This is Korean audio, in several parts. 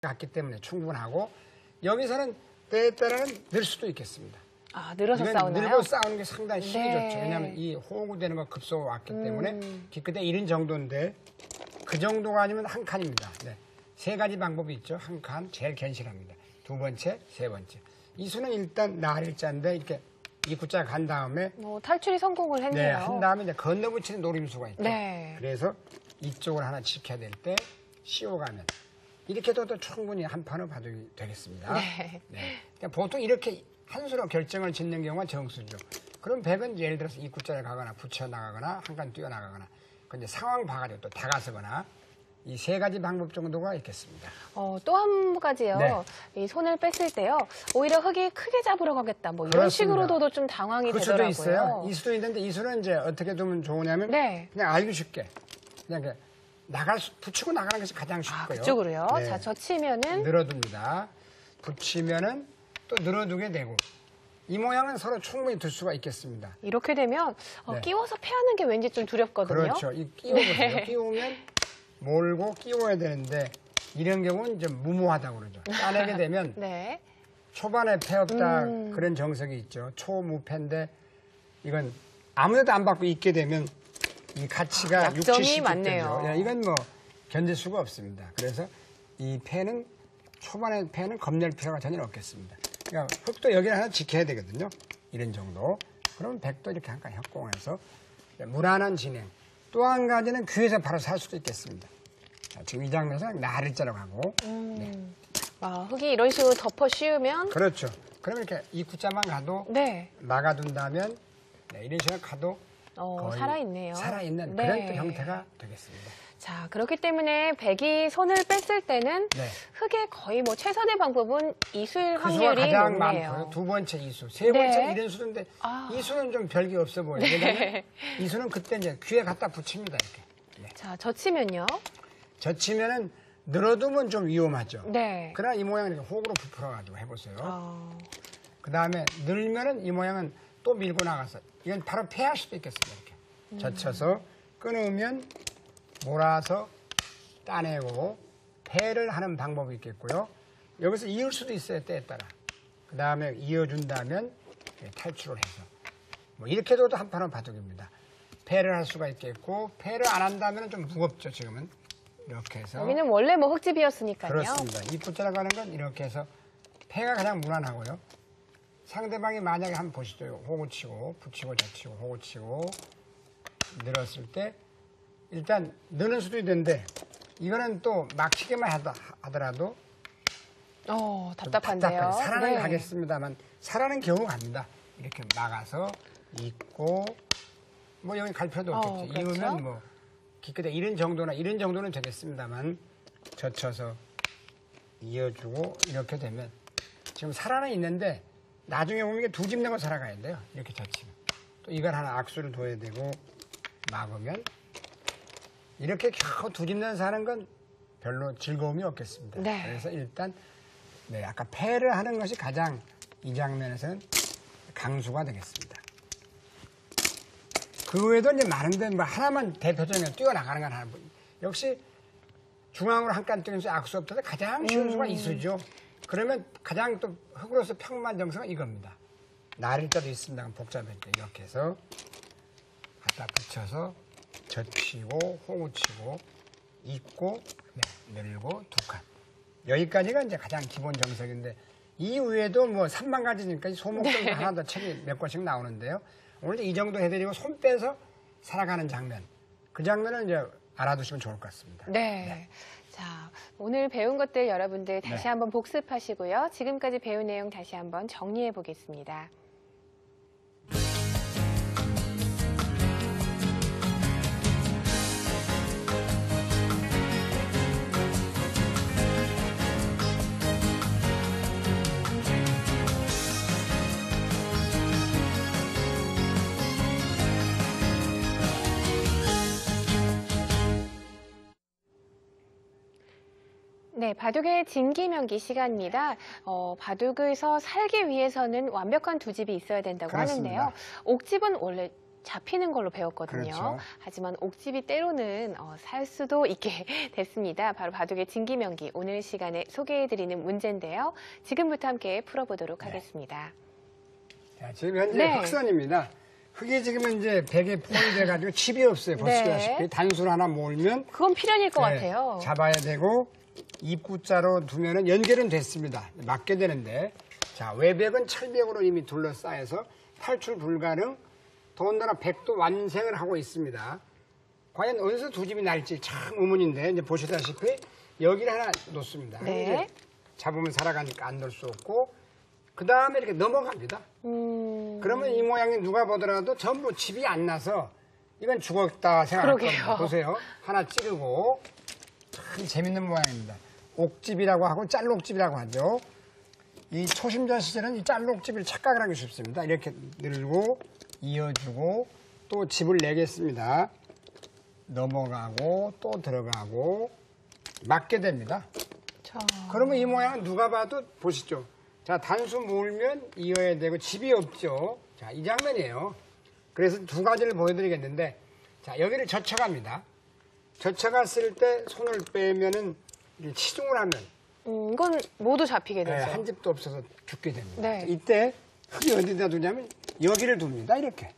같기 때문에 충분하고 여기서는 때에 따라는 늘 수도 있겠습니다. 아, 늘어서 이건 싸우나요? 늘고 싸우는 게 상당히 힘이 네. 좋죠. 왜냐하면 이 호구되는 거 급소가 왔기 때문에 기껏해 1인 정도인데 그 정도가 아니면 한 칸입니다. 네. 세 가지 방법이 있죠. 한 칸, 제일 견실합니다. 두 번째, 세 번째. 이 수는 일단 나일자인데 이렇게 이 구자 간 다음에 탈출이 성공을 했네요. 네, 한 다음에 이제 건너붙이는 노림수가 있죠. 네. 그래서 이쪽을 하나 지켜야 될 때 씌워가면 이렇게 둬도 충분히 한 판을 봐도 되겠습니다. 네. 네. 그러니까 보통 이렇게 한 수로 결정을 짓는 경우가 정수죠. 그럼 백은 예를 들어서 이 구자를 가거나 붙여 나가거나 한 칸 뛰어 나가거나 근데 상황 봐가지고 또 다가서거나 이 세 가지 방법 정도가 있겠습니다. 또 한 가지요. 네. 이 손을 뺐을 때요. 오히려 흙이 크게 잡으러 가겠다. 뭐 이런 그렇습니다. 식으로도 좀 당황이 그 수도 되더라고요. 있어요. 이 수도 있는데 이 수는 이제 어떻게 두면 좋으냐면 네. 그냥 알기 쉽게 그냥 붙이고 나가는 것이 가장 쉽고요. 그쪽으로요. 네. 자, 젖히면은 늘어둡니다. 붙이면은 또 늘어두게 되고 이 모양은 서로 충분히 둘 수가 있겠습니다. 이렇게 되면 네. 끼워서 패하는 게 왠지 좀 두렵거든요. 그렇죠. 이 끼워보세요. 네. 끼우면 몰고 끼워야 되는데 이런 경우는 좀 무모하다고 그러죠. 따내게 되면 네. 초반에 패 없다 그런 정석이 있죠. 초무패인데 이건 아무데도 안 받고 있게 되면 이 가치가 약점이 60, 70 많네요. 되죠. 이건 뭐 견딜 수가 없습니다. 그래서 이 패는 초반에 패는 겁낼 필요가 전혀 없겠습니다. 그러니까 흙도 여기를 하나 지켜야 되거든요. 이런 정도. 그러면 백도 이렇게 한 칸 협공해서 무난한 진행. 또 한 가지는 귀에서 바로 살 수도 있겠습니다. 자, 지금 이 장면에서 나를자라고 하고. 네. 흙이 이런 식으로 덮어 씌우면 그렇죠. 그러면 이렇게 이 구자만 가도 네. 막아둔다면 이런 식으로 가도 거의 살아있네요. 살아있는 네. 그런 또 형태가 되겠습니다. 자, 그렇기 때문에 백이 손을 뺐을 때는 네. 흙의 거의 뭐 최선의 방법은 이수일 그 수가 확률이 가장 높네요. 많고요. 두 번째 이수, 세 번째 네. 이런 수인데 아. 이 수는 좀 별게 없어 보여요. 왜냐하면 이 수는 그때 이제 귀에 갖다 붙입니다. 이렇게. 네. 자, 젖히면요. 젖히면은 늘어두면 좀 위험하죠. 네. 그러나 이 모양을 이렇게 호구로 부풀어가지고 해보세요. 그 다음에 늘면은 이 모양은 또 밀고 나가서 이건 바로 패할 수도 있겠습니다. 이렇게 젖혀서 끊으면 몰아서 따내고 패를 하는 방법이 있겠고요. 여기서 이을 수도 있어요. 때에 따라. 그 다음에 이어준다면 탈출을 해서 뭐 이렇게 둬도 한 판은 바둑입니다. 패를 할 수가 있겠고 패를 안 한다면 좀 무겁죠. 지금은 이렇게 해서 여기는 원래 뭐 흙집이었으니까요. 그렇습니다. 이 구자라고 하는 건 이렇게 해서 패가 가장 무난하고요. 상대방이 만약에 한번 보시죠. 호구 치고 붙이고 젖히고 호구 치고 늘었을 때 일단 느는 수도 있는데 이거는 또 막치기만 하더라도 답답한데요. 답답해요. 살아는 네. 가겠습니다만 살아는 겨우 갑니다. 이렇게 막아서 있고 뭐 여기 갈 필요도 없겠죠. 그렇죠. 이으면 뭐 기껏해 이런 정도는 되겠습니다만 젖혀서 이어주고 이렇게 되면 지금 살아는 있는데 나중에 보면 이게 두 집 내고 살아가야 돼요. 이렇게 젖히면 또 이걸 하나 악수를 둬야 되고 막으면 이렇게 겨우 두 집 내서 사는 건 별로 즐거움이 없겠습니다. 네. 그래서 일단 아까 패를 하는 것이 가장 이 장면에서는 강수가 되겠습니다. 그 외에도 이제 많은데 뭐 하나만 대표적으로 뛰어나가는 건 하나. 역시 중앙으로 한 칸 뛰면서 악수 없어서 가장 쉬운 수가 이수죠. 그러면 가장 또 흙으로서 평범한 정서가 이겁니다. 나릴자도 있습니다. 복잡할 때 이렇게 해서 갖다 붙여서 젖히고 호구치고 입고 늘고 두 칸. 여기까지가 이제 가장 기본 정석인데 이 위에도 뭐 3만 가지니까 소목적으로 하나 더 책이 몇 권씩 나오는데요. 오늘 이 정도 해드리고 손 빼서 살아가는 장면. 그 장면을 이제 알아두시면 좋을 것 같습니다. 네. 자, 오늘 배운 것들 여러분들 다시 한번 복습하시고요. 지금까지 배운 내용 다시 한번 정리해 보겠습니다. 네, 바둑의 진기명기 시간입니다. 바둑에서 살기 위해서는 완벽한 두 집이 있어야 된다고 그렇습니다. 하는데요. 옥집은 원래 잡히는 걸로 배웠거든요. 그렇죠. 하지만 옥집이 때로는 살 수도 있게 됐습니다. 바로 바둑의 진기명기 오늘 시간에 소개해드리는 문제인데요. 지금부터 함께 풀어보도록 하겠습니다. 자, 지금 현재 흑선입니다. 흑이 지금 이제 벽에 부응이 돼가지고 칩이 없어요. 보시다시피 단수를 하나 몰면 그건 필연일 것 같아요. 잡아야 되고 입구자로 두면은 연결은 됐습니다. 맞게 되는데 자 외벽은 철벽으로 이미 둘러싸여서 탈출 불가능. 더군다나 백도 완생을 하고 있습니다. 과연 어디서 두 집이 날지 참 의문인데 이제 보시다시피 여기를 하나 놓습니다. 이제 잡으면 살아가니까 안 놓을 수 없고 그 다음에 이렇게 넘어갑니다. 그러면 이 모양이 누가 보더라도 전부 집이 안 나서 이건 죽었다 생각할 겁니다. 보세요. 하나 찌르고 참 재밌는 모양입니다. 옥집이라고 하고 짤록집이라고 하죠. 이 초심자 시절은 이 짤록집을 착각을 하기 쉽습니다. 이렇게 늘고 이어주고 또 집을 내겠습니다. 넘어가고 또 들어가고 맞게 됩니다. 그러면 이 모양은 누가 봐도 보시죠. 자, 단수 몰면 이어야 되고 집이 없죠. 자, 이 장면이에요. 그래서 두 가지를 보여드리겠는데 자, 여기를 젖혀갑니다. 젖혀갔을 때 손을 빼면은 치중을 하면 이건 모두 잡히게 되죠. 한 집도 없어서 죽게 됩니다. 네. 이때 흙이 어디다 두냐면 여기를 둡니다. 이렇게.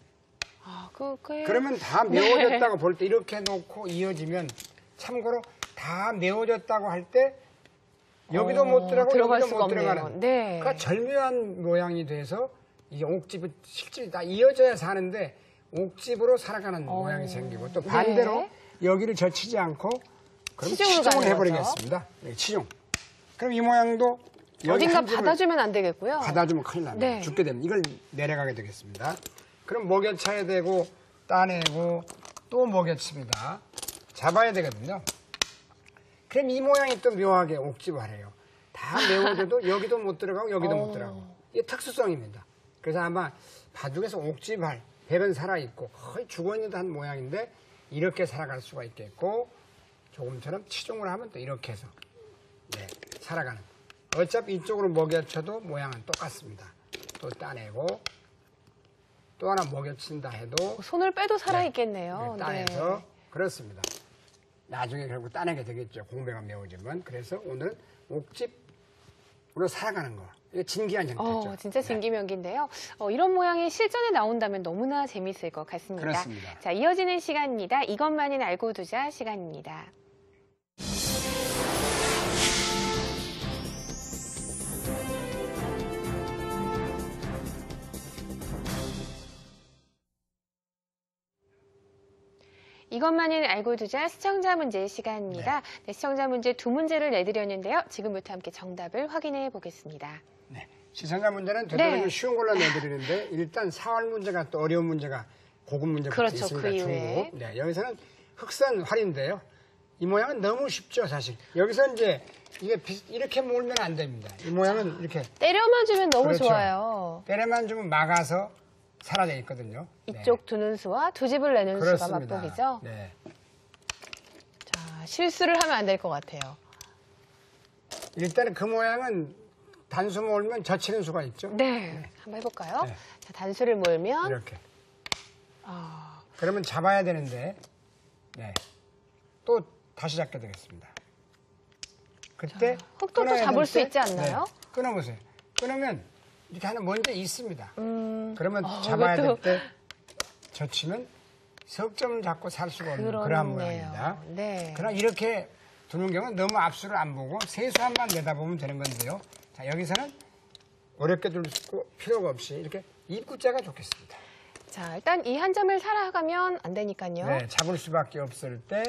그러면 다 메워졌다고 볼 때 이렇게 놓고 이어지면 참고로 다 메워졌다고 할 때 여기도 못 들어가고 여기도 못 들어가는 그러니까 절묘한 모양이 돼서 이게 옥집은 실질이 다 이어져야 사는데 옥집으로 살아가는 모양이 생기고 또 반대로 여기를 젖히지 않고 그럼 치중을 해버리겠습니다. 네, 치중. 그럼 이 모양도 어딘가 받아주면 안 되겠고요. 받아주면 큰일 납니다. 죽게 되면 이걸 내려가게 되겠습니다. 그럼 먹여쳐야 되고 따내고 또 먹여칩니다. 잡아야 되거든요. 그럼 이 모양이 또 묘하게 옥집화래요. 다 메워줘도 여기도 못 들어가고 여기도 못 들어가고. 이게 특수성입니다. 그래서 아마 바둑에서 옥집할 백은 살아있고 거의 죽어있는 듯한 모양인데 이렇게 살아갈 수가 있겠고 조금처럼 치중을 하면 또 이렇게 해서 살아가는. 어차피 이쪽으로 먹여쳐도 모양은 똑같습니다. 또 따내고 또 하나 먹여친다 해도 손을 빼도 살아있겠네요. 따내서 그렇습니다. 나중에 결국 따내게 되겠죠. 공배가 메워지면. 그래서 오늘은 옥집으로 살아가는 거. 이게 진기한 형태죠. 진짜 진기명기인데요. 이런 모양이 실전에 나온다면 너무나 재밌을 것 같습니다. 그렇습니다. 자, 이어지는 시간입니다. 이것만은 알고 두자 시간입니다. 이것만은 알고 두자 시청자 문제 시간입니다. 네, 시청자 문제 두 문제를 내드렸는데요. 지금부터 함께 정답을 확인해 보겠습니다. 네, 시청자 문제는 되도록 쉬운 걸로 내드리는데 일단 4월 문제가 또 어려운 문제가 고급 문제부터 있습니다. 그 이후에. 중국. 여기서는 흑선 활인데요. 이 모양은 너무 쉽죠, 사실. 여기서 이제 이게 이렇게 몰면 안 됩니다. 이 모양은 이렇게 때려만 주면 너무 좋아요. 때려만 주면 막아서 사라져 있거든요. 이쪽 두는 수와 두 집을 내는 그렇습니다. 수가 맞복이죠. 네. 자, 실수를 하면 안 될 것 같아요. 일단은 그 모양은 단수 몰면 젖히는 수가 있죠. 한번 해볼까요? 자, 단수를 몰면 이렇게. 그러면 잡아야 되는데 또 다시 잡게 되겠습니다. 그때 흙도 또 잡을 수 있지 않나요? 끊어보세요. 끊으면 이렇게 하나 먼저 있습니다. 그러면 잡아야 될 때 젖히면 석점 잡고 살 수가 없는 그런 모양입니다. 그러나 이렇게 두는 경우는 너무 앞수를 안 보고 세수한만 내다보면 되는 건데요. 자, 여기서는 어렵게 둘 필요가 없이 이렇게 입구자가 좋겠습니다. 자, 일단 이 한 점을 살아가면 안 되니까요. 네, 잡을 수밖에 없을 때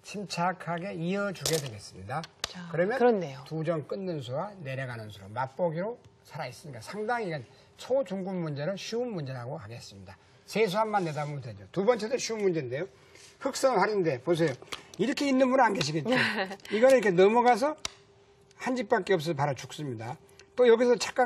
침착하게 이어주게 되겠습니다. 자, 그러면 두 점 끊는 수와 내려가는 수로 맛보기로 살아있으니까 상당히 초중급 문제는 쉬운 문제라고 하겠습니다. 세수한만 내다보면 되죠. 두 번째도 쉬운 문제인데요. 흑선 활인데 보세요. 이렇게 있는 분은 안 계시겠죠. 이거는 이렇게 넘어가서 한 집밖에 없어서 바로 죽습니다. 또 여기서 착각